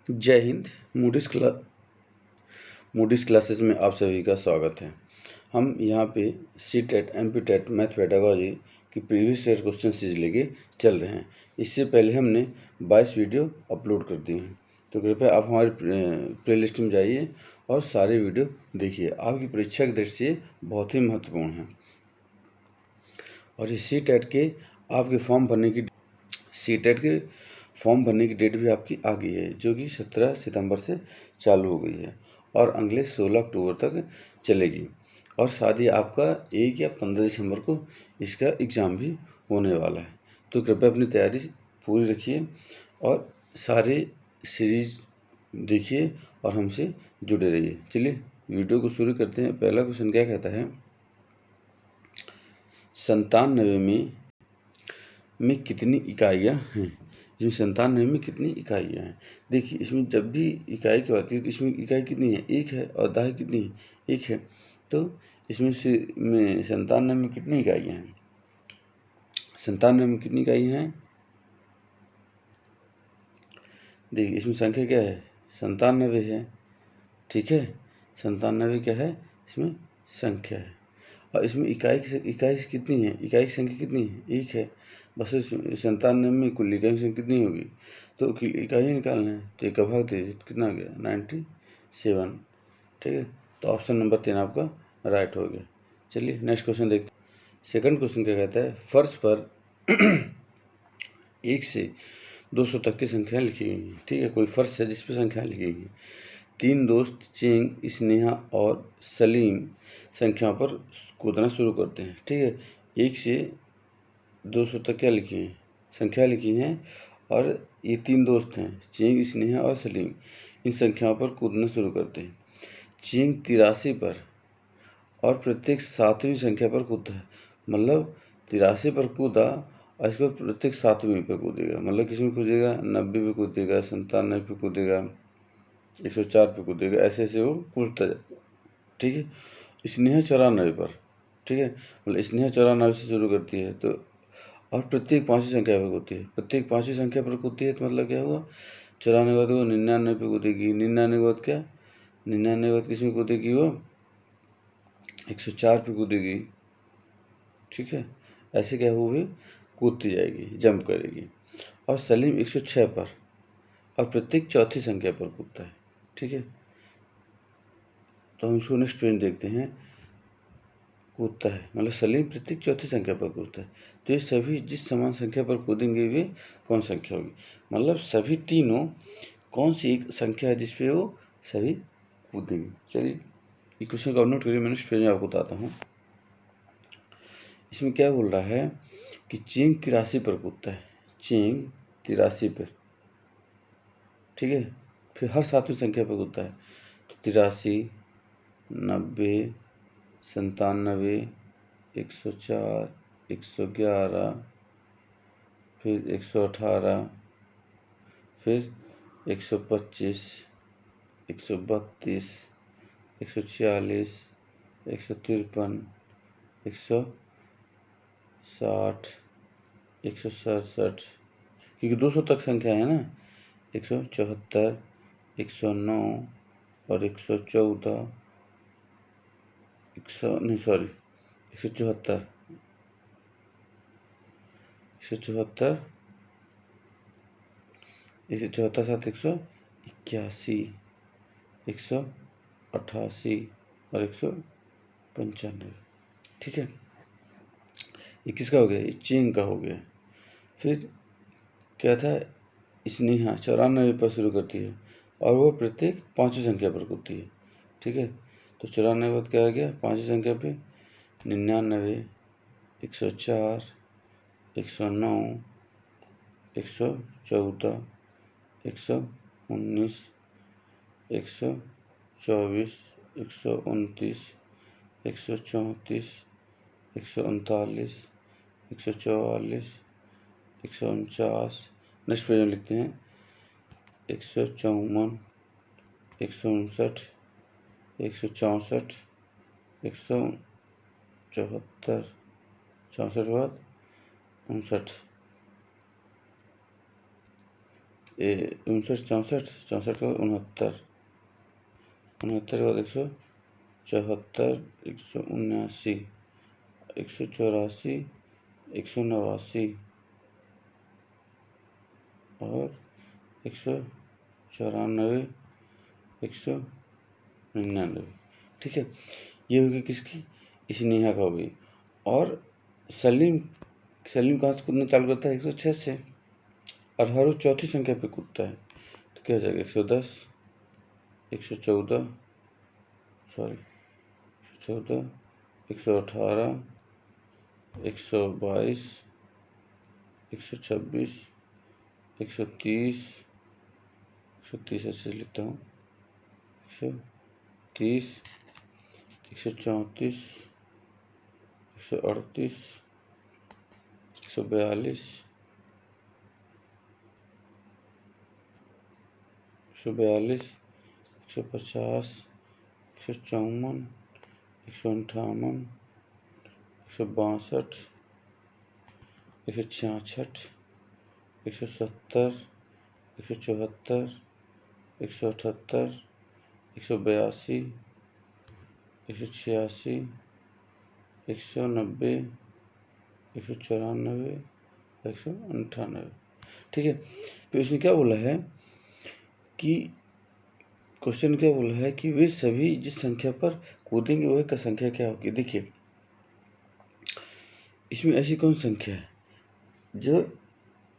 जय Hind. Moody's classes में आप सभी का स्वागत है। हम यहाँ पे सी-टेट, एम-पी-टेट, मैथ पेडागोजी की प्रीवियस ईयर क्वेश्चन सीरीज लेके चल रहे हैं। इससे पहले हमने 22 वीडियो अपलोड कर दिए हैं, तो कृपया आप हमारे प्लेलिस्ट में जाइए और सारे वीडियो देखिए। आपकी परीक्षा की दृष्टि से बहुत ही महत्वपूर्ण है। और इस सी-टेट के आपके फॉर्म भरने की डेट भी आपकी आ गई है, जो कि 17 सितंबर से चालू हो गई है और अगले 16 अक्टूबर तक चलेगी। और साथ ही आपका 1 या 15 दिसंबर को इसका एग्ज़ाम भी होने वाला है। तो कृपया अपनी तैयारी पूरी रखिए और सारे सीरीज देखिए और हमसे जुड़े रहिए। चलिए वीडियो को शुरू करते हैं। पहला क्वेश्चन क्या कहता है, 97 में कितनी इकाइयाँ हैं? इसमें 97 में कितनी इकाइयाँ हैं? देखिए, इसमें जब भी इकाई की बात करें तो इसमें इकाई कितनी है? 1 है। और दहाई कितनी है? 1 है। तो इसमें से 97 में कितनी इकाइयाँ हैं? 97 में कितनी इकाइयाँ हैं? देखिए, इसमें संख्या क्या है? 97 है। ठीक है, 97 क्या है? इसमें संख्या है। और इसमें इकाई कितनी है? इकाई की संख्या कितनी है? 1 है। बस 97 में कुल इकाई की संख्या कितनी होगी? तो इकाई निकालना है, तो 1 का भाग दीजिए, तो कितना आ गया? 97। ठीक है, तो ऑप्शन नंबर 3 आपका राइट हो गया। चलिए नेक्स्ट क्वेश्चन देखते हैं। सेकंड क्वेश्चन क्या कहता है, फर्श पर 1 से 200 तक की संख्या लिखी गई है। ठीक है, कोई फर्श है जिस पर संख्या लिखी गई है। 3 दोस्त चेंग, स्नेहा और सलीम संख्याओं पर कूदना शुरू करते हैं। ठीक है, 1 से 200 तक क्या लिखी हैं? संख्या लिखी हैं। और ये 3 दोस्त हैं, चेंग, स्नेहा और सलीम। इन संख्याओं पर कूदना शुरू करते हैं। चेंग 83 पर और प्रत्येक 7वीं संख्या पर कूदता है। मतलब 83 पर कूदा और इसके बाद प्रत्येक 7वीं पे कूदेगा। मतलब किस में कूदेगा? 90 पे कूदेगा, 97 पे कूदेगा, 104 पे कूदेगा। ऐसे ऐसे वो कूदता जाता है। ठीक है, स्नेहा 94 पर। ठीक है, मतलब स्नेहा 94 से शुरू करती है, तो और प्रत्येक 5वीं संख्या पर कूदती है। प्रत्येक 5वीं संख्या पर कूदती है तो मतलब क्या हुआ? 94 के बाद वो 99 पे कूदेगी। 99 के बाद क्या? 99 के बाद किस में कूदेगी वो? 104 पे कूदेगी। ठीक है, ऐसे क्या वो भी कूदती जाएगी, जंप करेगी। और सलीम 106 पर और प्रत्येक चौथी संख्या पर कूदता है। ठीक है, तो हम इसको नेक्स्ट पेज देखते हैं। कूदता है मतलब सलीम प्रत्येक चौथी संख्या पर कूदता है। तो ये सभी जिस समान संख्या पर कूदेंगे वे कौन संख्या होगी? मतलब सभी तीनों कौन सी एक संख्या है जिस पे वो सभी कूदेंगे। चलिए ये क्वेश्चन को नोट करिए, मैं नेक्स्ट पेज में आपको बताता हूँ। इसमें क्या बोल रहा है कि चेंग 83 पर कूदता है। चेंग 83 पर। ठीक है, फिर हर 7वीं संख्या पर कूदता है। तो 83, 90, 97, 104, 111, फिर 118, फिर 125, 132, 146, 153, 160, 167, क्योंकि 200 तक संख्या है ना। 174, 109 और 114, 174, 174, 174 साथ 181, 188 और 195। ठीक है, ये किसका हो गया? ये चेंग का हो गया। फिर क्या था? स्नेहा 94 पर शुरू करती है और वो प्रत्येक 5वीं संख्या पर कूदती है। ठीक है, तो 94 के बाद क्या आ गया? 5वीं संख्या पे 99, 104, 109, 114, 119, 124, 129, 134, 139, 144, 149। नेक्स्ट पेज में लिखते हैं 154, 159, 164, 174, 64 के बाद 59। 59 64 64 का 69 69 के बाद 174 179 184 189 और 194 199। ठीक है, ये होगी किसकी, स्नेहा का होगी। और सलीम सलीम कहाँ से कूदना चालू करता है, 106 से, और हर रोज चौथी संख्या पे कूदता है, तो क्या हो जाएगा, 110 114 सॉरी 114 118 122 126 130 130 ऐसे लिखता हूँ, 130 134 138 142 150 155 154 158 162 166 170 174 178 182 186 190 194 198। ठीक है, तो इसमें क्या बोला है कि क्वेश्चन क्या बोला है कि वे सभी जिस संख्या पर कूदेंगे वह का संख्या क्या होगी। देखिए, इसमें ऐसी कौन संख्या है जो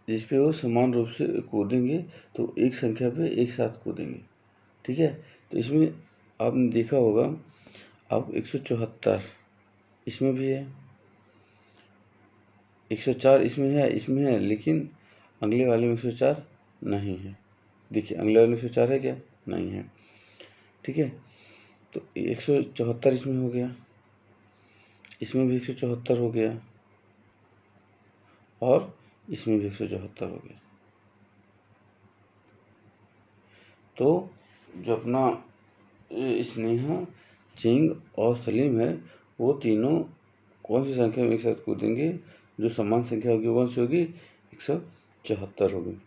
जिस पे वो समान रूप से कूदेंगे, तो एक संख्या पे एक साथ कूदेंगे। ठीक है, तो इसमें आपने देखा होगा, अब 174 इसमें भी है, 104 इसमें है, लेकिन अगले वाले में 104 नहीं है। देखिए, अगले वाले में 104 है क्या, नहीं है। ठीक है, तो 174 इसमें हो गया, इसमें भी 174 हो गया, और इसमें भी 174 हो गया। तो जो अपना स्नेहा, चिंग और सलीम है, वो तीनों कौन सी संख्या में एक साथ कूदेंगे, जो समान संख्या होगी कौन सी होगी, 174 होगी।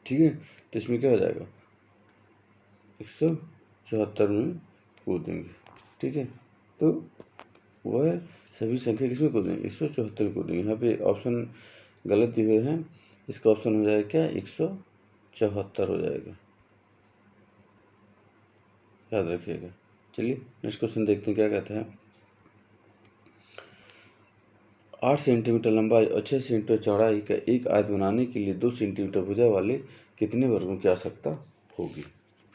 ठीक है, तो इसमें क्या हो जाएगा, 174 में कूदेंगे। ठीक है, तो वह सभी संख्या किसमें कूदेंगे, 174 में कूदेंगे। यहाँ पे ऑप्शन गलत दिए हुए हैं, इसका ऑप्शन हो जाएगा क्या, 174 हो जाएगा, याद रखिएगा। चलिए नेक्स्ट क्वेश्चन देखते हैं क्या कहता है। 8 सेंटीमीटर लंबाई और 6 सेंटीमीटर चौड़ाई का एक आयत बनाने के लिए 2 सेंटीमीटर भुजा वाले कितने वर्गों की आवश्यकता होगी।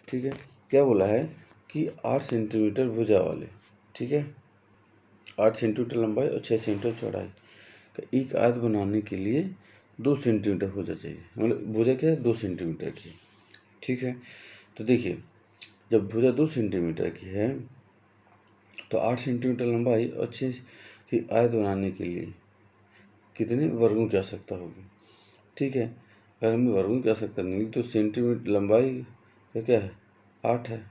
ठीक है, क्या बोला है कि 8 सेंटीमीटर भुजा वाले, ठीक है, 8 सेंटीमीटर लंबाई और 6 सेंटीमीटर चौड़ाई का एक आयत बनाने के लिए 2 सेंटीमीटर भुजा चाहिए, मतलब भुजा क्या है, 2 सेंटीमीटर की। ठीक है, तो देखिए, जब भुजा 2 सेंटीमीटर की है तो 8 सेंटीमीटर लंबाई और 6 की आयत बनाने के लिए कितने वर्गों की आवश्यकता होगी। ठीक है, अगर हमें वर्गों की आवश्यकता नहीं तो सेंटीमीटर लंबाई का क्या है, 8 है,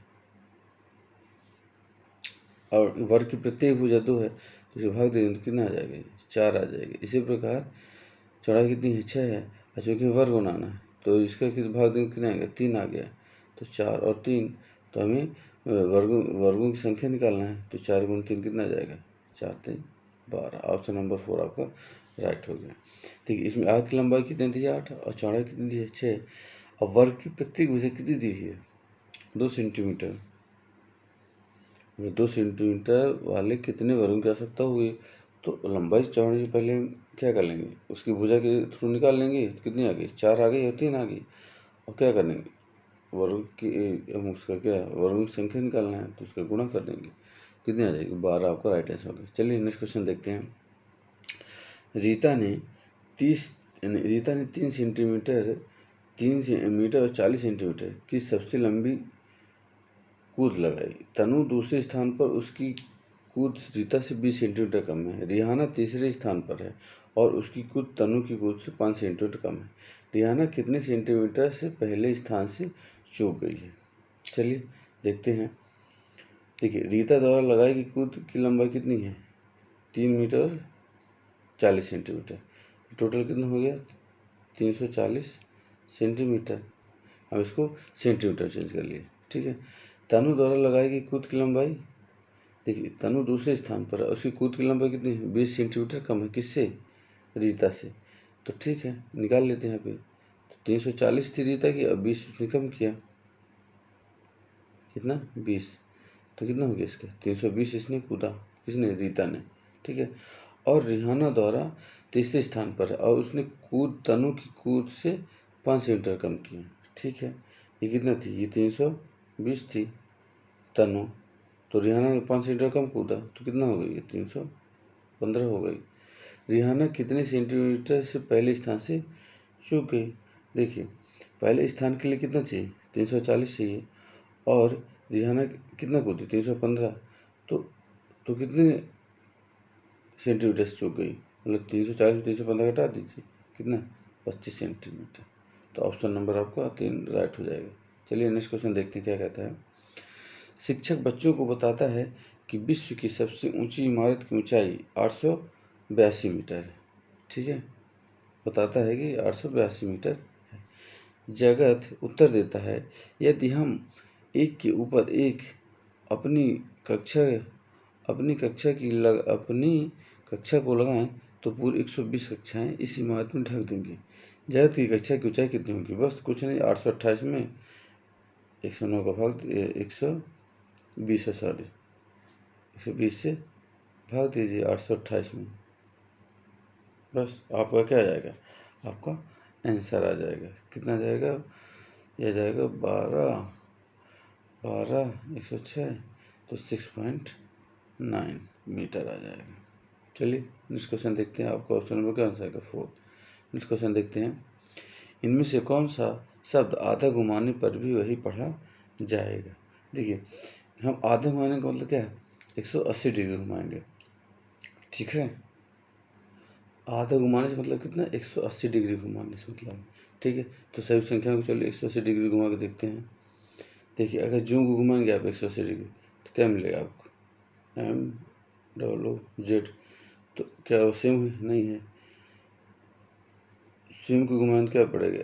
और वर्ग की प्रत्येक भुजा 2 है, तो इसे भाग देंगे तो कितना आ जाएगा, 4 आ जाएगा। इसी प्रकार चौड़ाई कितनी है, 6 है, और चूँकि वर्ग बनाना है तो इसका भाग देंगे कितना आएगा, 3 आ गया, तो 4 और 3, तो हमें वर्गों की संख्या निकालना है, तो 4 गुण 3 कितना आ जाएगा, 4 3 12। ऑप्शन नंबर 4 आपका राइट हो गया। ठीक है, इसमें आयत की लंबाई कितनी दी है, 8, और चौड़ाई कितनी दी है, 6, और वर्ग की प्रत्येक भुजा कितनी दी है, 2 सेंटीमीटर। 2 सेंटीमीटर वाले कितने वर्गों की आवश्यकता होगी, तो लंबाई चौड़ाई से पहले क्या कर लेंगे, उसकी भुजा के थ्रू निकाल लेंगे, कितनी आ गई, 4 आ गई और 3 आ गई, और क्या कर लेंगे, वर्ग की उसका क्या वर्गों की संख्या निकालना है, तो उसका गुणा कर देंगे, कितनी आ जाएगी, 12 आपका राइट आंसर होगा। चलिए नेक्स्ट क्वेश्चन देखते हैं। रीता ने 3 सेंटीमीटर 3 मीटर और 40 सेंटीमीटर की सबसे लंबी कूद लगाई। तनु दूसरे स्थान पर, उसकी कूद रीता से 20 सेंटीमीटर कम है। रिहाना तीसरे स्थान पर है और उसकी कूद तनु की कूद से 5 सेंटीमीटर कम है। रिहाना कितने सेंटीमीटर से पहले स्थान से चूक गई है। चलिए देखते हैं। देखिए, रीता द्वारा लगाई गई कूद की लंबाई कितनी है, 3 मीटर 40 सेंटीमीटर। टोटल कितना हो गया, 340 सेंटीमीटर, हम इसको सेंटीमीटर चेंज कर लिए, ठीक है। तनु द्वारा लगाई गई कूद की लंबाई, देखिए तनु दूसरे स्थान पर है, उसकी कूद की लंबाई कितनी है, 20 सेंटीमीटर कम है, किससे, रीता से। तो ठीक है, निकाल लेते हैं यहाँ पे। तो 340 थी रीता की, अब 20 उसने कम किया, कितना, 20। तो कितना हो गया इसका, 320 इसने कूदा, किसने, रीता ने, ठीक है। और रिहाना द्वारा तीसरे स्थान पर है और उसने कूद तनु की कूद से 5 सेंटीमीटर कम किया, ठीक है। ये कितना थी, ये 320 थी तनु, तो रिहाना ने 5 सेंटीमीटर कम कूदा, तो कितना हो गई, ये 315 हो गई। रिहाना कितने सेंटीमीटर से पहले स्थान से चूक गई, देखिए पहले स्थान के लिए कितना चाहिए, 340 चाहिए, और रिहाना कितना कूदी, 315, तो कितने सेंटीमीटर से चूक गई, मतलब 340 में 315 घटा दीजिए, कितना, 25 सेंटीमीटर। तो ऑप्शन नंबर आपका 3 राइट हो जाएगा। चलिए नेक्स्ट क्वेश्चन देखते हैं क्या कहता है। शिक्षक बच्चों को बताता है कि विश्व की सबसे ऊंची इमारत की ऊंचाई 882 मीटर है, ठीक है, बताता है कि 882 मीटर है। जगत उत्तर देता है, यदि हम एक के ऊपर एक अपनी कक्षा को लगाएं तो पूरी 120 कक्षाएं इस इमारत में ढक देंगी। जगत की कक्षा की ऊंचाई कितनी होगी, बस कुछ नहीं, 828 में 109 का भाग 120 है, सॉरी 120 से भाग दीजिए 828 में, बस आपका क्या आ जाएगा, आपका आंसर आ जाएगा, कितना आ जाएगा, यह जाएगा 106, तो 6.9 मीटर आ जाएगा। चलिए नेक्स्ट क्वेश्चन देखते हैं, आपका ऑप्शन नंबर क्या आंसर आएगा, 4। नेक्स्ट क्वेश्चन देखते हैं, इनमें से कौन सा शब्द आधा घुमाने पर भी वही पढ़ा जाएगा। देखिए हम आधा घुमाने का मतलब क्या है, 180 डिग्री घुमाएंगे, ठीक है। आधा घुमाने से मतलब कितना, 180 डिग्री घुमाने से मतलब, ठीक है। तो सभी संख्या को चलिए 180 डिग्री घुमा के देखते हैं। देखिए अगर जूम को घुमाएंगे आप 180 डिग्री तो क्या मिलेगा आपको, MOOZ, तो क्या वो सेम नहीं है, सेम को घुमाने क्या पड़ेगा,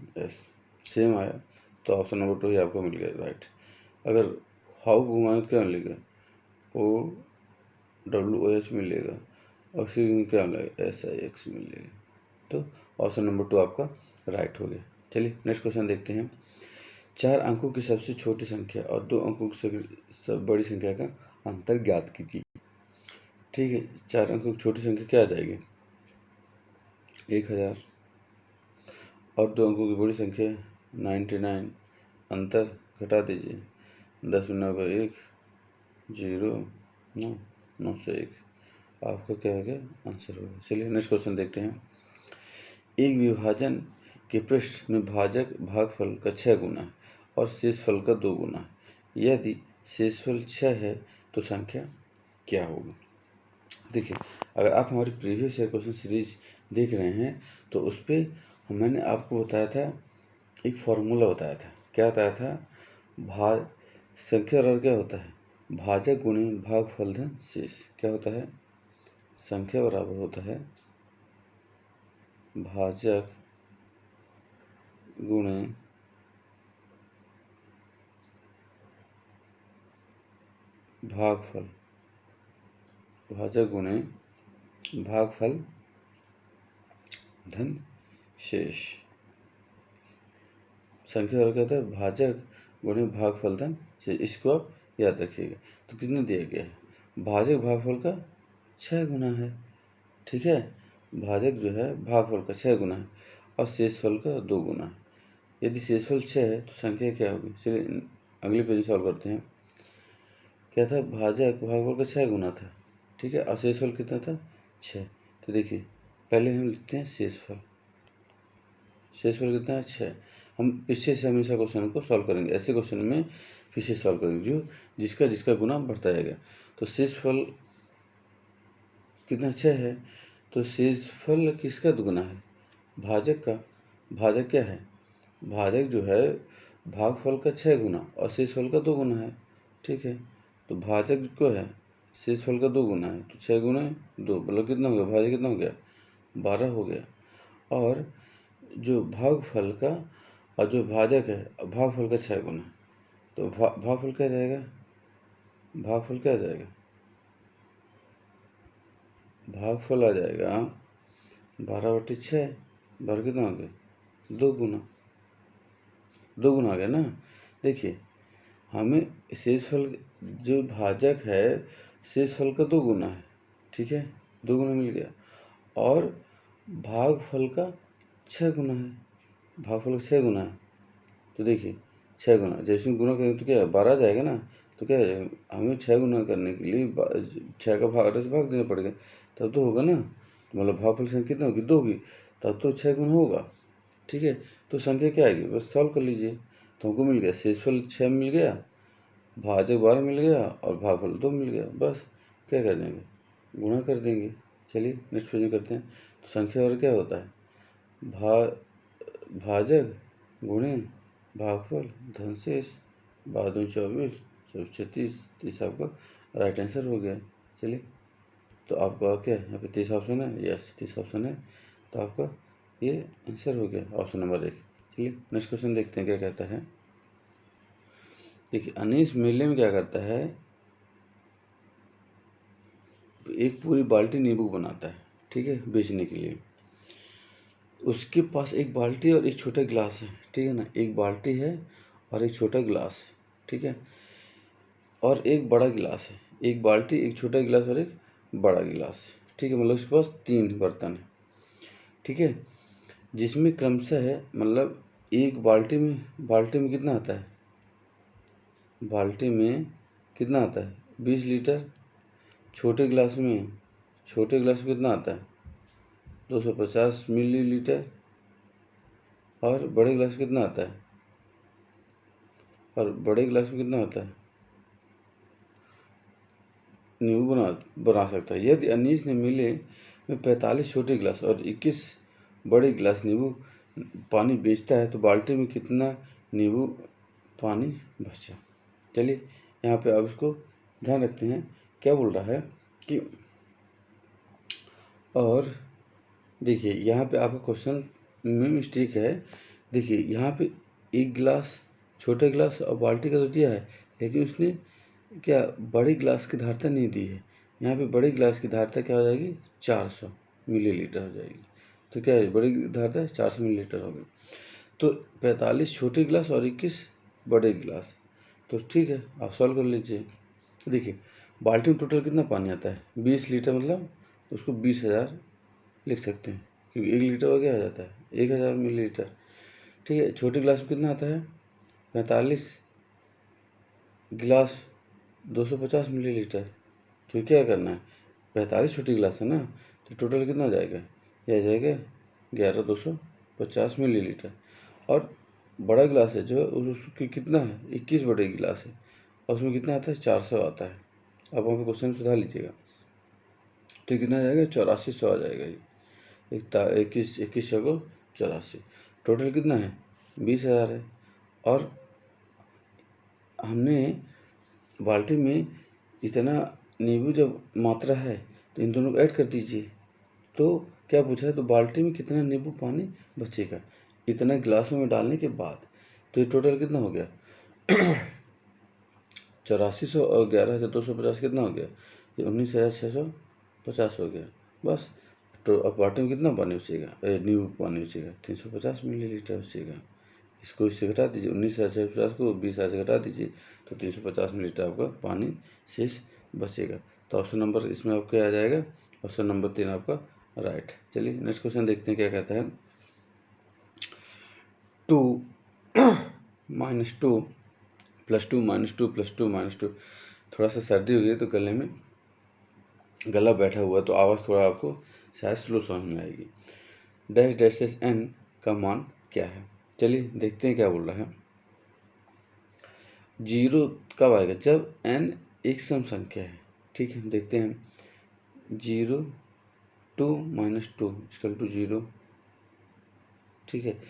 SWIMS, सेम आया, तो ऑप्शन नंबर 2 ही आपको मिल गया राइट। अगर हाउ घुमाएं क्या मिलेगा, OWOH मिलेगा, और सी में क्या मिलेगा, SIX मिलेगा, तो ऑप्शन नंबर 2 आपका राइट हो गया। चलिए नेक्स्ट क्वेश्चन देखते हैं। 4 अंकों की सबसे छोटी संख्या और 2 अंकों की सबसे बड़ी संख्या का अंतर ज्ञात कीजिए, ठीक है। 4 अंकों की छोटी संख्या क्या आ जाएगी, 1000, और 2 अंकों की बड़ी संख्या 99, अंतर घटा दीजिए, 10 में 9 का 1, 0, 9, 9 से 1, आपका क्या हो गया, आंसर होगा। चलिए नेक्स्ट क्वेश्चन देखते हैं। एक विभाजन के पृष्ठ में भाजक भागफल का 6 गुना है और शेषफल का 2 गुना है, यदि शेषफल 6 है तो संख्या क्या होगी। देखिए अगर आप हमारी प्रीवियस ईयर क्वेश्चन सीरीज देख रहे हैं तो उस पर मैंने आपको बताया था, एक फॉर्मूला बताया था, क्या बताया था, संख्या और क्या होता है, भाजक गुणे भागफल धन शेष, क्या होता है, संख्या बराबर होता है भाजक गुणे भागफल, भाजक गुणे भागफल धन शेष, संख्या और क्या होता है, भाजक गुणे भागफल धन शेष, इसको आप याद रखिएगा। तो कितना दिया गया है, भाजक भागफल का 6 गुना है, ठीक है, भाजक जो है भागफल का 6 गुना है और शेषफल का 2 गुना है। यदि शेषफल 6 है तो संख्या क्या होगी, चलिए अगले पेज सॉल्व करते हैं। क्या था, भाजक भागफल का 6 गुना था, ठीक है, और शेषफल कितना था, 6। तो देखिए पहले हम लिखते हैं शेषफल, शेषफल कितना है, 6। हम पीछे से हमेशा क्वेश्चन को सॉल्व करेंगे, ऐसे क्वेश्चन में पीछे सॉल्व करेंगे जो जिसका गुना बढ़ता जाएगा। तो शेषफल कितना, 6 है, तो शेषफल किसका दुगुना है, भाजक का। भाजक क्या है, भाजक जो है भागफल का 6 गुना और शेषफल का 2 गुना है, ठीक है। तो भाजक को है शेषफल का 2 गुना है, तो 6 गुना 2, मतलब कितना हो गया, भाज्य कितना हो गया, 12 हो गया। और जो भागफल का और जो भाजक है, भागफल का 6 गुना, तो भागफल क्या जाएगा, भागफल क्या आ जाएगा, भागफल आ जाएगा 12/6, 12 कितना हो गया, 2 गुना, 2 गुना आ गया ना। देखिए हमें शेषफल जो भाजक है शेषफल का 2 गुना है, ठीक है, 2 गुना मिल गया। और भागफल का 6 गुना है, भागफल का 6 गुना है, तो देखिए 6 गुना, जैसे गुना करेंगे तो क्या है, 12 जाएगा ना, तो क्या है, हमें 6 गुना करने के लिए 6 का भाग 8 से भाग देना पड़ेगा, तब तो होगा ना, तो मतलब भागफल संख्या कितना होगी, 2 होगी, तब तो 6 गुना होगा, ठीक है। तो संख्या क्या आएगी, बस सॉल्व कर लीजिए, तो हमको मिल गया शेषफल 6 मिल गया, भाजक 12 मिल गया और भागफल 2 मिल गया, बस क्या कर देंगे, गुणा कर देंगे। चलिए नेक्स्ट क्वेश्चन करते हैं। तो संख्या और क्या होता है, भाजक गुणे भागफल धन शेष, 12 24, 24 36, 30 आपका राइट आंसर हो गया। चलिए तो आपका क्या है, यहाँ पे 30 ऑप्शन है, यस 30 ऑप्शन है, तो आपका ये आंसर हो गया ऑप्शन नंबर 1। चलिए नेक्स्ट क्वेश्चन देखते हैं क्या कहता है। देखिए अनीस मेले में क्या करता है, एक पूरी बाल्टी नींबू बनाता है, ठीक है, बेचने के लिए। उसके पास एक बाल्टी और एक छोटा गिलास है, ठीक है ना, एक बाल्टी है और एक छोटा गिलास है, ठीक है, और एक बड़ा गिलास है, एक बाल्टी, एक छोटा गिलास और एक बड़ा गिलास, ठीक है, मतलब उसके पास 3 बर्तन है, ठीक है, जिसमें क्रमशः है, मतलब एक बाल्टी में कितना आता है, बाल्टी में कितना आता है, 20 लीटर, छोटे गिलास में कितना आता है, 250 मिलीलीटर, और बड़े गिलास में कितना आता है, और बड़े गिलास में कितना आता है, नींबू बना सकता है। यदि अनीस ने मिले में 45 छोटे गिलास और 21 बड़े गिलास नींबू पानी बेचता है, तो बाल्टी में कितना नींबू पानी बचा। चलिए यहाँ पे अब इसको ध्यान रखते हैं, क्या बोल रहा है कि, और देखिए यहाँ पे आपका क्वेश्चन में मिस्टेक है। देखिए यहाँ पे एक गिलास, छोटे गिलास और बाल्टी का तो दिया है, लेकिन उसने क्या बड़े गिलास की धारता नहीं दी है। यहाँ पे बड़े गिलास की धारता क्या हो जाएगी, 400 मिलीलीटर हो जाएगी। तो क्या है, बड़ी धारता 400 मिलीलीटर होगी। तो 45 छोटे गिलास और 21 बड़े गिलास, तो ठीक है आप सॉल्व कर लीजिए। देखिए बाल्टी में टोटल कितना पानी आता है, 20 लीटर, मतलब उसको 20,000 लिख सकते हैं, क्योंकि 1 लीटर हो गया आ जाता है 1000 मिलीलीटर, ठीक है। छोटे गिलास में कितना आता है, 45 गिलास 250 मिलीलीटर, तो क्या करना है, 45 छोटी गिलास है ना, तो टोटल कितना हो जाएगा, यह आ जाएगा 11,250 मिलीलीटर। और बड़ा गिलास है जो उसकी कितना है, 21 बड़े गिलास है, और उसमें कितना आता है, 400 आता है। अब वहाँ पे क्वेश्चन सुधार लीजिएगा, तो कितना आ जाएगा, 8400 आ जाएगा। ये 21 को 84, टोटल कितना है, 20,000 है। और हमने बाल्टी में इतना नींबू जब मात्रा है, तो इन दोनों को ऐड कर दीजिए, तो क्या पूछा है, तो बाल्टी में कितना नींबू पानी बचेगा इतना गिलासों में डालने के बाद। तो ये टोटल कितना हो गया 8400 और 11,250 कितना हो गया, ये 19,650 हो गया। बस तो अब बाल्टी में कितना पानी बचेगा, नींबू पानी बचेगा 350 मिलीलीटर बचेगा। इसको इससे घटा दीजिए, 19,650 को 20,000 से घटा दीजिए, तो 350 मिलीलीटर आपका पानी शेष बचेगा। तो ऑप्शन नंबर इसमें आपका आ जाएगा, ऑप्शन नंबर 3 आपका राइट। चलिए नेक्स्ट क्वेश्चन देखते हैं क्या कहता है। 2 - 2 + 2 - 2 + 2 - 2, थोड़ा सा सर्दी हो गई तो गले में गला बैठा हुआ है, तो आवाज़ थोड़ा आपको शायद स्लो समझ में आएगी। डैश डैश डैश n का मान क्या है। चलिए देखते हैं क्या बोल रहा है। 0 कब आएगा, जब n एक सम संख्या है, ठीक है। देखते हैं 0 2 - 2 = 0, ठीक है।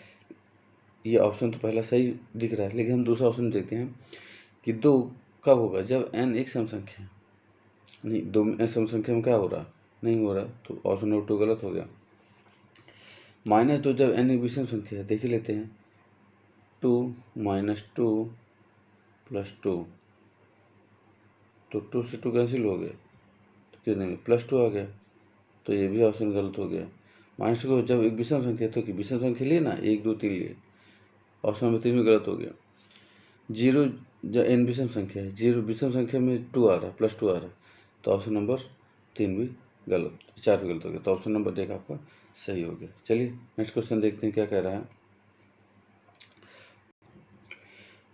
ये ऑप्शन तो पहला सही दिख रहा है, लेकिन हम दूसरा ऑप्शन देखते हैं कि 2 कब होगा, जब n एक सम संख्या है, नहीं, दो सम संख्या में क्या हो रहा, नहीं हो रहा, तो ऑप्शन नंबर 2 गलत हो गया। -2 जब n एक विषम संख्या है, देख ही लेते हैं। 2 - 2 + 2, तो 2 से 2 कैंसिल हो गए, तो कितने में +2 आ गया, तो ये भी ऑप्शन गलत हो गया। -2 को जब एक विषम संख्या है, तो विषम संख्या लिए ना, 1 2 3 लिए, ऑप्शन नंबर 3 में गलत हो गया। 0 जब n विषम संख्या है, 0 विषम संख्या में 2 आ रहा, +2 आ रहा, तो ऑप्शन नंबर 3 भी गलत, 4 भी गलत हो गया, तो ऑप्शन नंबर D आपका सही हो गया। चलिए नेक्स्ट क्वेश्चन देखते हैं क्या कह रहा है।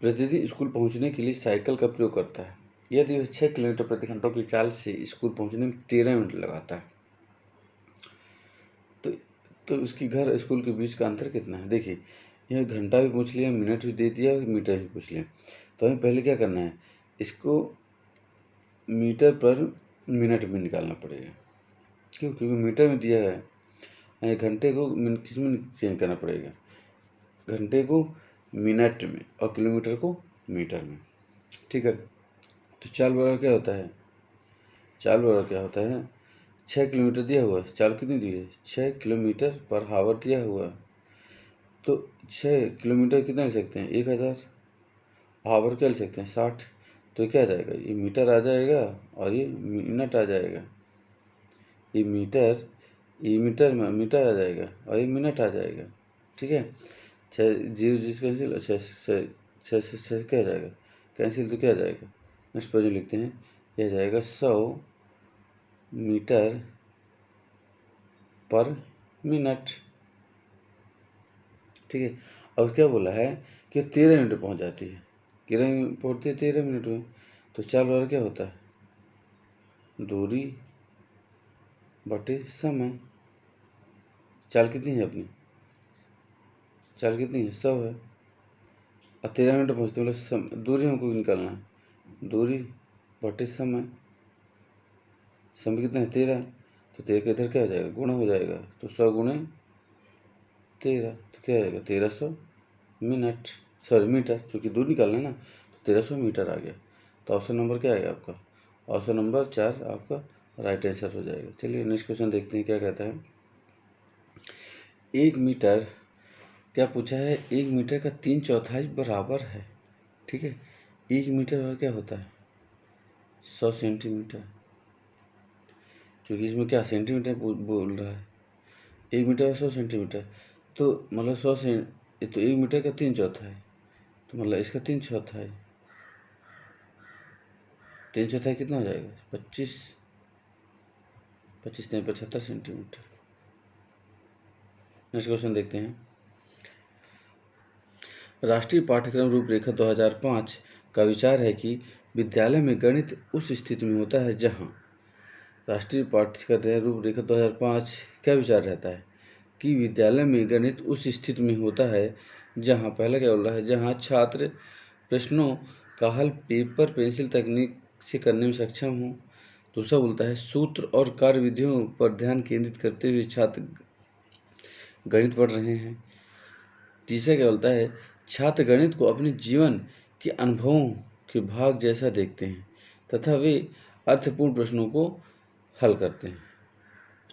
प्रतिदिन स्कूल पहुंचने के लिए साइकिल का प्रयोग करता है, यदि वह 6 किलोमीटर प्रति घंटा की चाल से स्कूल पहुंचने में 13 मिनट लगाता है, तो उसकी घर स्कूल के बीच का अंतर कितना है। देखिए, यह घंटा भी पूछ लिया, मिनट भी दे दिया, मीटर भी पूछ लिया। तो हमें पहले क्या करना है, इसको मीटर पर मिनट में निकालना पड़ेगा। क्यों? क्योंकि मीटर में दिया है, घंटे को किस में चेंज करना पड़ेगा, घंटे को मिनट में और किलोमीटर को मीटर में। ठीक है, तो चाल बराबर क्या होता है, चाल बराबर क्या होता है, 6 किलोमीटर दिया हुआ है, चाल कितनी दी है, 6 किलोमीटर पर हावर दिया हुआ है, तो 6 किलोमीटर कितना ले सकते हैं, 1000, हावर क्या ले सकते हैं, 60, तो क्या आ जाएगा, ये मीटर आ जाएगा और ये मिनट आ जाएगा, ये मीटर में मीटर आ जाएगा और ये मिनट आ जाएगा। ठीक है, 6 0 कैंसिल, 6 से क्या आ जाएगा कैंसिल, तो क्या आ जाएगा, नेक्स्ट पेज लिखते हैं, यह आ जाएगा 100 मीटर पर मिनट। ठीक है, अब क्या बोला है कि 13 मिनट में पहुंच जाती है, पहुंचती है 13 मिनट में, तो चाल बराबर क्या होता है, दूरी बटे समय। चाल कितनी है अपनी, चाल कितनी है, 100 है, और 13 मिनट पहुँचते मतलब दूरी हमको निकालना है, दूरी बटे समय, समय कितना है 13, तो 13 का इधर क्या हो जाएगा, गुणा हो जाएगा, तो 100 गुणे 13, तो क्या आएगा 1300 मिनट, सॉरी मीटर, क्योंकि दूर निकालना है ना, तो 1300 मीटर आ गया। तो ऑप्शन नंबर क्या आएगा आपका, ऑप्शन नंबर 4 आपका राइट आंसर हो जाएगा। चलिए नेक्स्ट क्वेश्चन देखते हैं क्या कहता है। 1 मीटर, क्या पूछा है, 1 मीटर का 3/4 बराबर है। ठीक है, 1 मीटर और क्या होता है 100 सेंटीमीटर, क्योंकि इसमें क्या सेंटीमीटर बोल रहा है, 1 मीटर और 100 सेंटीमीटर, तो मतलब 100 से, तो 1 मीटर का 3/4, तो मतलब इसका 3/4, 3/4 कितना हो जाएगा 25 नहीं 75 सेंटीमीटर। नेक्स्ट क्वेश्चन देखते हैं। राष्ट्रीय पाठ्यक्रम रूपरेखा 2005 का विचार है कि विद्यालय में गणित उस स्थिति में होता है जहां, राष्ट्रीय पाठ्यक्रम रूपरेखा 2005 क्या विचार रहता है कि विद्यालय में गणित उस स्थिति में होता है जहां, पहला क्या बोल रहा है, जहां छात्र प्रश्नों का हल पेपर पेंसिल तकनीक से करने में सक्षम हो। दूसरा बोलता है सूत्र और कार्य विधियों पर ध्यान केंद्रित करते हुए छात्र गणित पढ़ रहे हैं। तीसरा क्या बोलता है, छात्र गणित को अपने जीवन के अनुभवों के भाग जैसा देखते हैं तथा वे अर्थपूर्ण प्रश्नों को हल करते हैं।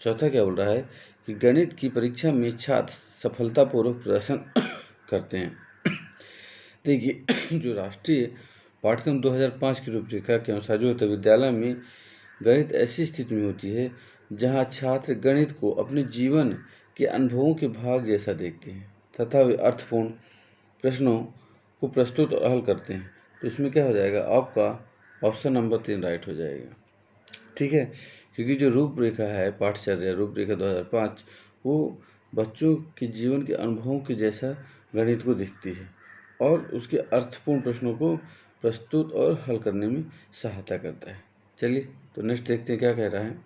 चौथा क्या बोल रहा है कि गणित की परीक्षा में छात्र सफलतापूर्वक प्रदर्शन करते हैं। देखिए, जो राष्ट्रीय पाठ्यक्रम 2005 की रूपरेखा के अनुसार जो होता है, विद्यालय में गणित ऐसी स्थिति में होती है जहां छात्र गणित को अपने जीवन के अनुभवों के भाग जैसा देखते हैं तथा वे अर्थपूर्ण प्रश्नों को प्रस्तुत और हल करते हैं। तो इसमें क्या हो जाएगा आपका ऑप्शन नंबर 3 राइट हो जाएगा। ठीक है, क्योंकि जो रूपरेखा है, पाठचर्या रूपरेखा 2005, वो बच्चों के जीवन के अनुभवों के जैसा गणित को दिखती है और उसके अर्थपूर्ण प्रश्नों को प्रस्तुत और हल करने में सहायता करता है। चलिए तो नेक्स्ट देखते हैं क्या कह रहा है।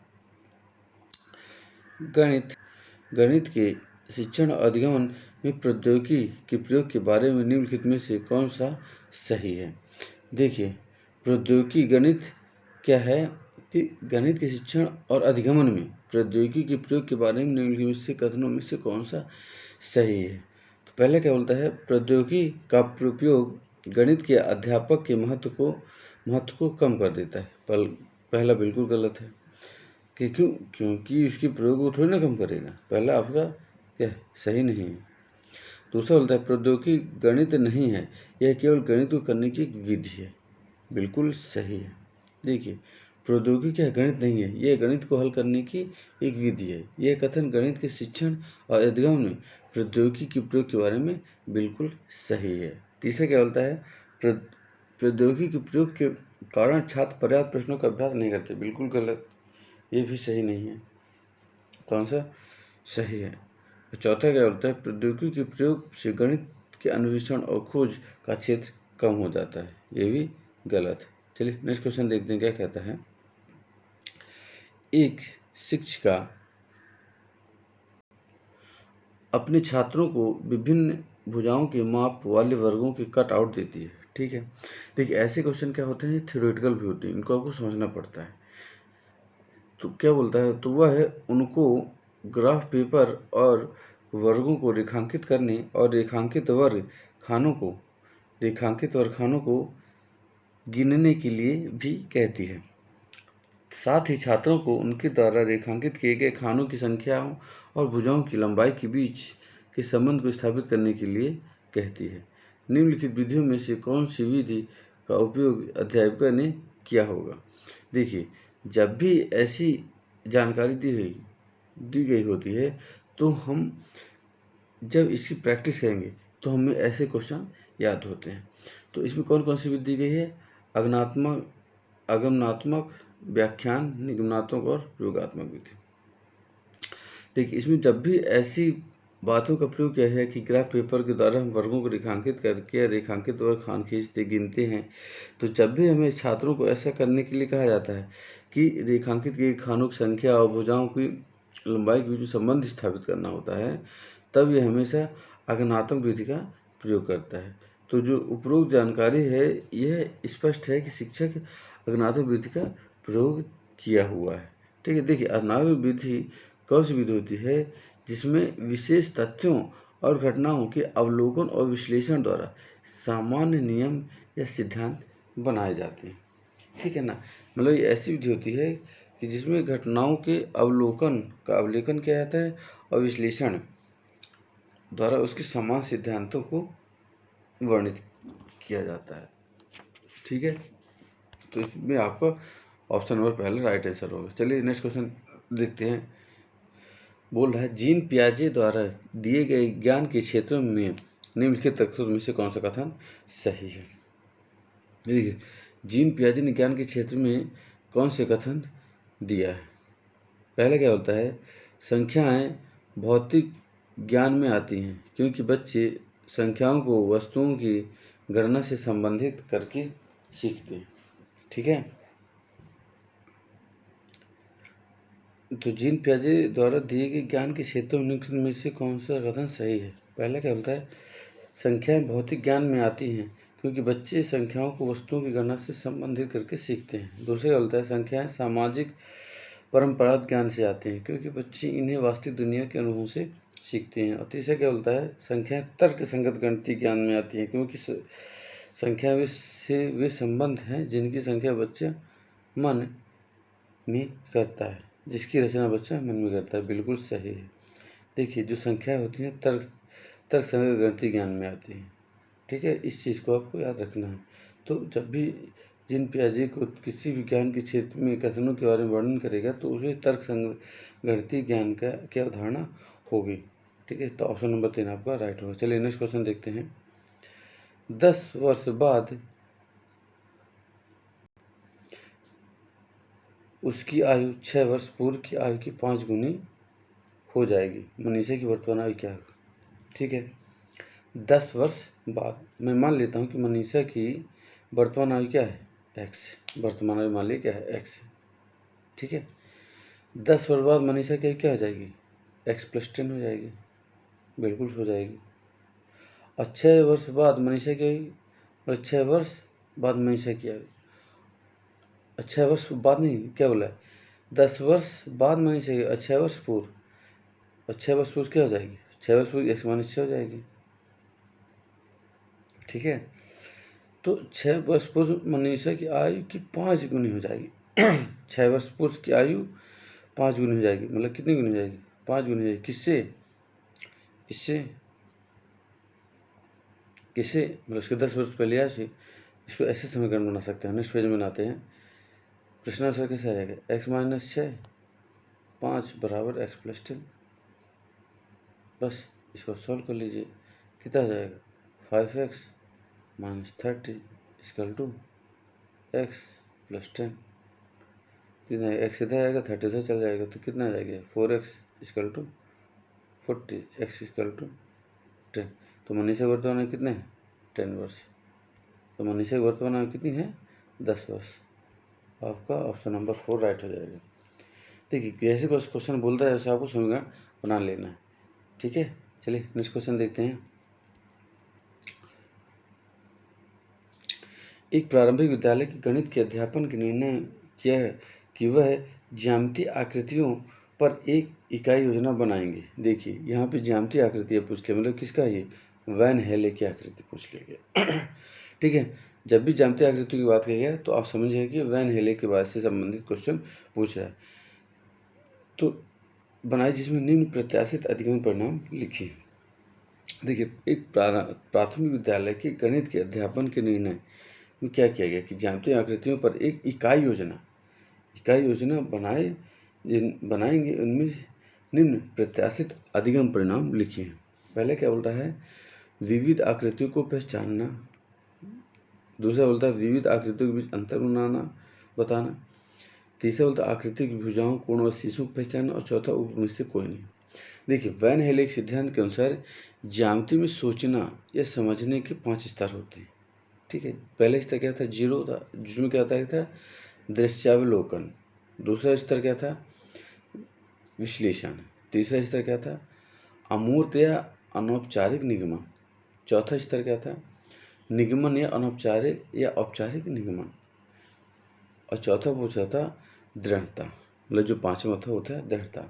गणित के शिक्षण और अधिगमन में प्रौद्योगिकी के प्रयोग के बारे में निम्नलिखित में से कौन सा सही है। देखिए, प्रौद्योगिकी गणित क्या है कि गणित के शिक्षण और अधिगमन में प्रौद्योगिकी के प्रयोग के बारे में निम्नलिखित में से कथनों में से कौन सा सही है। तो पहले क्या बोलता है, प्रौद्योगिकी का उपयोग गणित के अध्यापक के महत्व को कम कर देता है। पहला बिल्कुल गलत है कि क्योंकि उसकी प्रयोग को थोड़ी ना कम करेगा। पहला आपका क्या है, सही नहीं है। दूसरा बोलता है प्रौद्योगिकी गणित नहीं है, यह केवल गणित को करने की एक विधि है। बिल्कुल सही है। देखिए, प्रौद्योगिकी क्या है, गणित नहीं है, यह गणित को हल करने की एक विधि है। यह कथन गणित के शिक्षण और अध्ययन में प्रौद्योगिकी के प्रयोग के बारे में बिल्कुल सही है। तीसरा क्या बोलता है, प्रौद्योगिकी के प्रयोग के कारण छात्र पर्याप्त प्रश्नों का अभ्यास नहीं करते। बिल्कुल गलत, ये भी सही नहीं है। कौन सा सही है। चौथा क्या बोलता है, प्रौद्योगिकी के प्रयोग से गणित के अन्वेषण और खोज का क्षेत्र कम हो जाता है। ये भी गलत है। चलिए नेक्स्ट क्वेश्चन देखते हैं क्या कहता है। एक शिक्षिका अपने छात्रों को विभिन्न भुजाओं के माप वाले वर्गों के कट आउट देती है। ठीक है, देखिए ऐसे क्वेश्चन क्या होते हैं, थ्योरेटिकल भी होते हैं, इनको आपको समझना पड़ता है। तो क्या बोलता है, तो वह है उनको ग्राफ पेपर और वर्गों को रेखांकित करने और रेखांकित वर्ग खानों को गिनने के लिए भी कहती है। साथ ही छात्रों को उनके द्वारा रेखांकित किए गए खानों की संख्याओं और भुजाओं की लंबाई के बीच के संबंध को स्थापित करने के लिए कहती है। निम्नलिखित विधियों में से कौन सी विधि का उपयोग अध्यापिका ने किया होगा। देखिए, जब भी ऐसी जानकारी दी गई होती है तो हम जब इसकी प्रैक्टिस करेंगे तो हमें ऐसे क्वेश्चन याद होते हैं। तो इसमें कौन कौन सी विधि दी गई है, आगमनात्मक, व्याख्यान, निगमनात्मक और प्रयोगात्मक विधि। देखिए, इसमें जब भी ऐसी बातों का प्रयोग किया है कि ग्राफ पेपर के द्वारा हम वर्गों को रेखांकित करके रेखांकित वर्ग खान खींचते गिनते हैं, तो जब भी हमें छात्रों को ऐसा करने के लिए कहा जाता है कि रेखांकित किए खानों की संख्या और भुजाओं की लंबाई के बीच में संबंध स्थापित करना होता है, तब ये हमेशा आगमनात्मक विधि का प्रयोग करता है। तो जो उपरोक्त जानकारी है, यह स्पष्ट है कि शिक्षक आगमनात्मक विधि का प्रयोग किया हुआ है। ठीक है, देखिए आगमनात्मक विधि कौन सी विधि होती है, जिसमें विशेष तथ्यों और घटनाओं के अवलोकन और विश्लेषण द्वारा सामान्य नियम या सिद्धांत बनाए जाते हैं। ठीक है ना, मतलब ये ऐसी विधि होती है कि जिसमें घटनाओं के अवलोकन किया जाता है और विश्लेषण द्वारा उसके समान सिद्धांतों को वर्णित किया जाता है। ठीक है, तो इसमें आपका ऑप्शन नंबर पहले राइट आंसर होगा। चलिए नेक्स्ट क्वेश्चन देखते हैं। बोल रहा है, जीन पियाजे द्वारा दिए गए ज्ञान के क्षेत्रों में निम्नलिखित तथ्यों में से कौन सा कथन सही है। देखिए, जीन पियाजे ने ज्ञान के क्षेत्र में कौन से कथन दिया है। पहले क्या होता है, संख्याएं भौतिक ज्ञान में आती हैं क्योंकि बच्चे संख्याओं को वस्तुओं की गणना से संबंधित करके सीखते हैं। ठीक है, तो जीन पियाजे द्वारा दिए गए ज्ञान के क्षेत्रों में से कौन सा कथन सही है। पहला क्या होता है, संख्याएं भौतिक ज्ञान में आती हैं क्योंकि बच्चे संख्याओं को वस्तुओं की गणना से संबंधित करके सीखते हैं। दूसरा क्या होता है, संख्याएं सामाजिक परंपरागत ज्ञान से आते हैं क्योंकि बच्चे इन्हें वास्तविक दुनिया के अनुभव से सीखते हैं। और तीसरा क्या बोलता है, संख्याएं तर्क संगत गणितीय ज्ञान में आती हैं क्योंकि संख्या वे संबंध हैं जिनकी संख्या बच्चा मन में करता है, जिसकी रचना बच्चा मन में करता है। बिल्कुल सही है। देखिए, जो संख्याएं होती हैं तर्क संगत गणितीय ज्ञान में आती हैं। ठीक है, इस चीज़ को आपको याद रखना है। तो जब भी जीन पियाजे को किसी विज्ञान के क्षेत्र में कथनों के बारे में वर्णन करेगा तो उसे तर्क गणितीय ज्ञान का क्या अवधारणा होगी। ठीक है, तो ऑप्शन नंबर 3 आपका राइट होगा। चलिए नेक्स्ट क्वेश्चन देखते हैं। 10 वर्ष बाद उसकी आयु 6 वर्ष पूर्व की आयु की 5 गुनी हो जाएगी। मनीषा की वर्तमान आयु क्या है। ठीक है, 10 वर्ष बाद मैं मान लेता हूँ कि मनीषा की वर्तमान आयु क्या है, एक्स। वर्तमान आयु मान ली क्या है, एक्स। ठीक है, 10 वर्ष बाद मनीषा की आयु क्या हो जाएगी, एक्स प्लस 10 हो जाएगी। बिल्कुल हो जाएगी। और 6 वर्ष बाद मनीषा की आयु, और 6 वर्ष बाद मनीषा की आयु, 6 वर्ष बाद नहीं, क्या बोला है, 10 वर्ष बाद मनीषा की, 6 वर्ष पूर्व, और 6 वर्ष पूर्व क्या हो जाएगी, 6 वर्ष पूर्व एक्स माइनस 6 हो जाएगी। ठीक है, तो 6 वर्ष पूर्व मनीषा की आयु की 5 गुनी हो जाएगी। 6 वर्ष पुरुष की आयु 5 गुनी हो जाएगी, मतलब कितनी गुनी हो जाएगी? 5 गुनी हो जाएगी। किससे? मतलब उसके 10 वर्ष पहले आया से इसको ऐसे समीकरण बना सकते हैं। नेक्स्ट पेज में बनाते हैं। प्रश्नानुसार कैसे आ जाएगा? x माइनस 6 5 बराबर x प्लस 10। बस इसको सॉल्व कर लीजिए। कितना आ जाएगा? 5x minus 30 equal to x plus 10। कितना x इधर आएगा, 30 इधर चल जाएगा, तो कितना आ जाएगा? 4x equal to 40, x equal to 10। तो मनीषा वर्तमान में कितने हैं? 10 वर्ष। तो मनीषा वर्तमान में कितनी है? 10 वर्ष। आपका ऑप्शन नंबर 4 राइट हो जाएगा। देखिए जैसे क्वेश्चन बोलता है वैसे आपको समीकरण बना लेना है, ठीक है। चलिए नेक्स्ट क्वेश्चन देखते हैं। एक प्रारंभिक विद्यालय के गणित के अध्यापन के निर्णय किया है कि वह ज्यामितीय आकृतियों पर एक इकाई योजना बनाएंगे। देखिए यहाँ पे ज्यामितीय आकृतियाँ पूछ लिया, मतलब किसका? ये वैन हेले की आकृति पूछ ली गई। ठीक है, जब भी ज्यामितीय आकृतियों की बात कही है तो आप समझिए कि वैन हेले के बात से संबंधित क्वेश्चन पूछ रहा है। तो बनाए जिसमें निम्न प्रत्याशित अधिगम परिणाम लिखिए। देखिए एक प्राथमिक विद्यालय के गणित के अध्यापन के निर्णय में क्या किया गया कि ज्यामितीय आकृतियों पर एक इकाई योजना बनाएंगे। उनमें निम्न प्रत्याशित अधिगम परिणाम लिखिए। पहले क्या बोलता है? विविध आकृतियों को पहचानना। दूसरा बोलता है विविध आकृतियों के बीच अंतर बताना। तीसरा बोलता है आकृति की भुजाओं, कोण व शीर्षों को पहचानना। और चौथा उपमेय से कोई नहीं। देखिए वैन हेले के सिद्धांत के अनुसार ज्यामिति में सोचना या समझने के 5 स्तर होते हैं, ठीक है। पहले स्तर क्या था? 0 था, जिसमें क्या था? दृश्यावलोकन। दूसरा स्तर क्या था? विश्लेषण। तीसरा स्तर क्या था? अमूर्त या अनौपचारिक निगमन। चौथा स्तर क्या था? निगमन या अनौपचारिक या औपचारिक निगमन। और चौथा पूछा था दृढ़ता, मतलब जो 5वां था वो था दृढ़ता।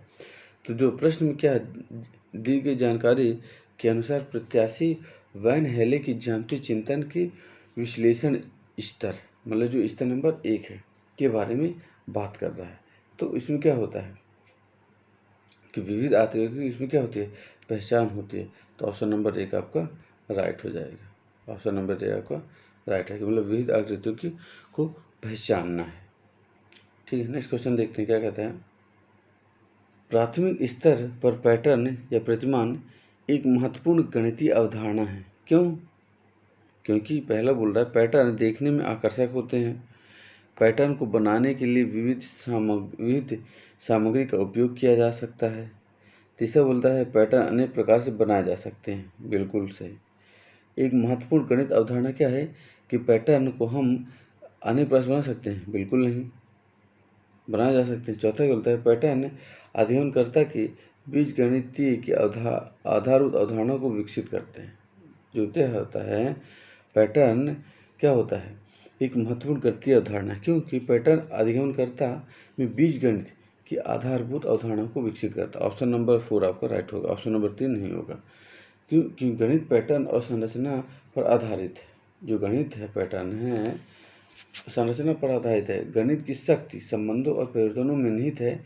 तो जो प्रश्न में क्या दी गई जानकारी के अनुसार प्रत्याशी वैन हेले की ज्यामितीय चिंतन की विश्लेषण स्तर, मतलब जो स्तर नंबर 1 है, के बारे में बात कर रहा है। तो इसमें क्या होता है कि विविध आकृतियों की इसमें क्या होती है? पहचान होती है। तो ऑप्शन नंबर 1 आपका राइट हो जाएगा। ऑप्शन नंबर 1 आपका राइट है, मतलब विविध आकृतियों की को पहचानना है, ठीक है। नेक्स्ट क्वेश्चन देखते हैं क्या कहता है। प्राथमिक स्तर पर पैटर्न या प्रतिमान एक महत्वपूर्ण गणितीय अवधारणा है। क्यों? क्योंकि पहला बोल रहा है पैटर्न देखने में आकर्षक होते हैं। पैटर्न को बनाने के लिए विविध सामग्री का उपयोग किया जा सकता है। तीसरा बोलता है पैटर्न अनेक प्रकार से बनाए जा सकते हैं। बिल्कुल सही। एक महत्वपूर्ण गणित अवधारणा क्या है कि पैटर्न को हम अनेक प्रकार से बना सकते हैं? बिल्कुल नहीं, बनाए जा सकते हैं। चौथा बोलता है पैटर्न अध्ययनकर्ता के बीज गणितीय के आधारभूत अवधारणा को विकसित करते हैं। जो होता है पैटर्न क्या होता है? एक महत्वपूर्ण गणितीय अवधारणा। क्योंकि पैटर्न अधिगमनकर्ता में बीजगणित की आधारभूत अवधारणा को विकसित करता है। ऑप्शन नंबर 4 आपका राइट होगा, ऑप्शन नंबर 3 नहीं होगा। क्योंकि गणित पैटर्न और संरचना पर आधारित है। जो गणित है पैटर्न है संरचना पर आधारित है। गणित की शक्ति संबंधों और परिवर्तनों में निहित है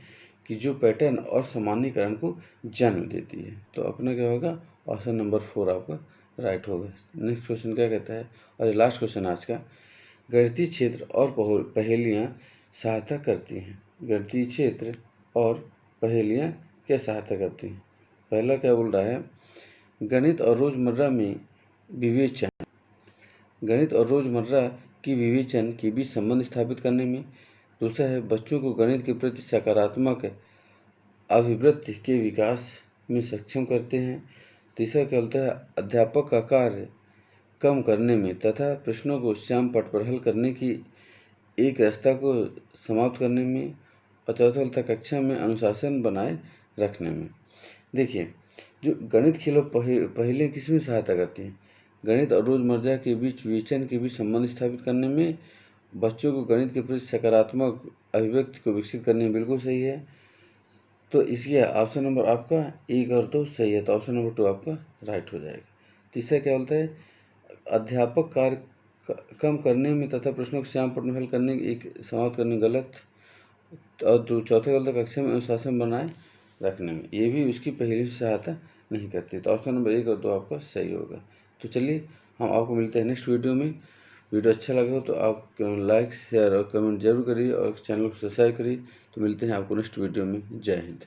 कि जो पैटर्न और सामान्यीकरण को जन्म देती है। तो अपना क्या होगा? ऑप्शन नंबर 4 आपका राइट होगा। नेक्स्ट क्वेश्चन क्या कहता है, और लास्ट क्वेश्चन आज का, गणितीय क्षेत्र और पहेलियाँ सहायता करती हैं। गणितीय क्षेत्र और पहेलियाँ क्या सहायता करती हैं? पहला क्या बोल रहा है? गणित और रोजमर्रा में विवेचन, गणित और रोजमर्रा की विवेचन के बीच संबंध स्थापित करने में। दूसरा है बच्चों को गणित के प्रति सकारात्मक अभिवृत्ति के विकास में सक्षम करते हैं। तीसरा क्या बोलता है? अध्यापक का कार्य कम करने में तथा प्रश्नों को श्याम पट पर हल करने की एक रास्ता को समाप्त करने में। और चौथा बोलता है कक्षा में अनुशासन बनाए रखने में। देखिए जो गणित खेल और पहेलियाँ किसमें सहायता करती हैं? गणित और रोजमर्रा के बीच विवेचन के बीच संबंध स्थापित करने में। बच्चों को गणित के प्रति सकारात्मक अभिव्यक्ति को विकसित करने में। बिल्कुल सही है। तो इसलिए ऑप्शन नंबर आपका 1 और 2 सही है, तो ऑप्शन नंबर 2 आपका राइट हो जाएगा। तीसरा क्या बोलता है? अध्यापक कार्य कम करने में तथा प्रश्नों को श्याम पट में हल करने एक समाप्त करने गलत। और चौथे केवल कक्षा में अनुशासन बनाए रखने में, ये भी उसकी पहली सहायता नहीं करती। तो ऑप्शन नंबर 1 और 2 आपका सही होगा। तो चलिए हम आपको मिलते हैं नेक्स्ट वीडियो में। वीडियो अच्छा लगा हो तो आप लाइक शेयर और कमेंट जरूर करिए और चैनल को सब्सक्राइब करिए। तो मिलते हैं आपको नेक्स्ट वीडियो में। जय हिंद।